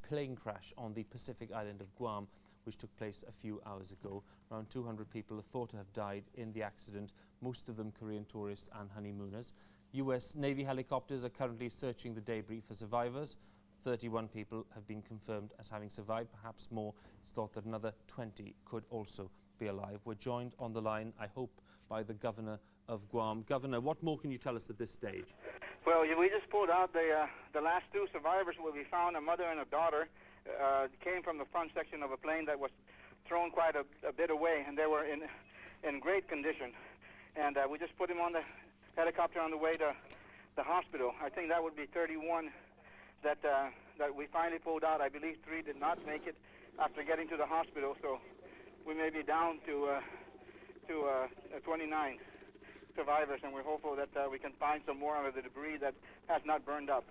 plane crash on the Pacific island of Guam, which took place a few hours ago. Around 200 people are thought to have died in the accident, most of them Korean tourists and honeymooners. US Navy helicopters are currently searching the debris for survivors. 31 people have been confirmed as having survived, perhaps more. It's thought that another 20 could also be alive. We're joined on the line, I hope, by the Governor of Guam. Governor, what more can you tell us at this stage? Well, we just pulled out the last two survivors where we found a mother and a daughter. Came from the front section of a plane that was thrown quite a bit away, and they were in great condition. And we just put him on the helicopter on the way to the hospital. I think that would be 31 that we finally pulled out. I believe 3 did not make it after getting to the hospital, so we may be down to 29 survivors, and we're hopeful that we can find some more of the debris that has not burned up.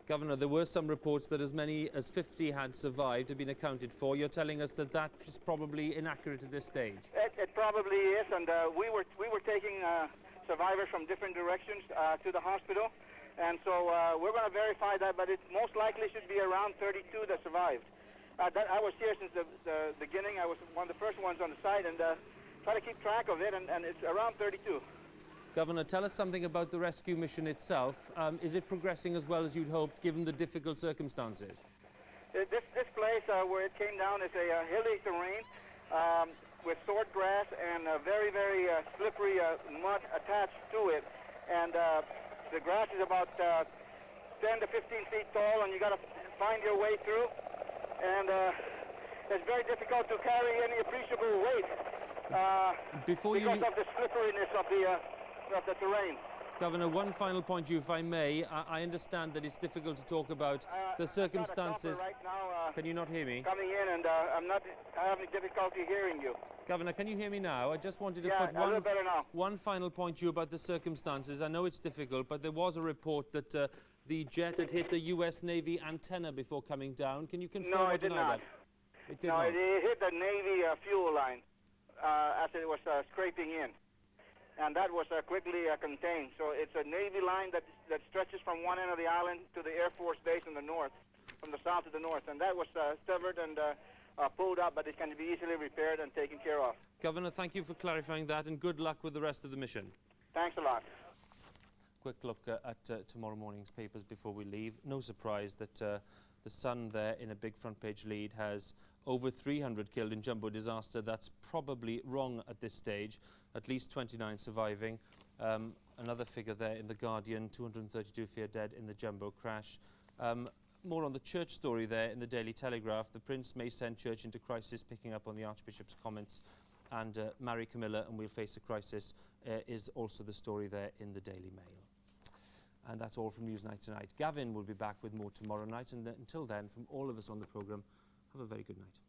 Governor, there were some reports that as many as 50 had survived, had been accounted for. You're telling us that that is probably inaccurate at this stage. It probably is, and we were taking survivors from different directions to the hospital, and so we're going to verify that, but it most likely should be around 32 that survived. I was here since the beginning. I was one of the first ones on the site, and try to keep track of it, and it's around 32. Governor, tell us something about the rescue mission itself. Is it progressing as well as you'd hoped, given the difficult circumstances? This place where it came down is a hilly terrain with sword grass and very, very slippery mud attached to it. And the grass is about 10 to 15 feet tall, and you got to find your way through. And it's very difficult to carry any appreciable weight because of the slipperiness of the terrain. Governor, one final point, if I may. I understand that it's difficult to talk about the circumstances. Right now, can you not hear me? Coming in, and I have difficulty hearing you. Governor, can you hear me now? I just wanted to put one final point to you about the circumstances. I know it's difficult, but there was a report that the jet had hit a US Navy antenna before coming down. Can you confirm or deny that? It did not. It hit the Navy fuel line as it was scraping in. And that was quickly contained. So it's a Navy line that stretches from one end of the island to the Air Force base in the north, from the south to the north. And that was severed and pulled up, but it can be easily repaired and taken care of. Governor, thank you for clarifying that, and good luck with the rest of the mission. Thanks a lot. Quick look at tomorrow morning's papers before we leave. No surprise that the Sun there in a big front page lead has over 300 killed in jumbo disaster. That's probably wrong at this stage. At least 29 surviving. Another figure there in The Guardian, 232 feared dead in the jumbo crash. More on the church story there in the Daily Telegraph. The Prince may send church into crisis, picking up on the Archbishop's comments. And marry Camilla and we'll face a crisis is also the story there in the Daily Mail. And that's all from Newsnight tonight. Gavin will be back with more tomorrow night. And until then, from all of us on the programme, have a very good night.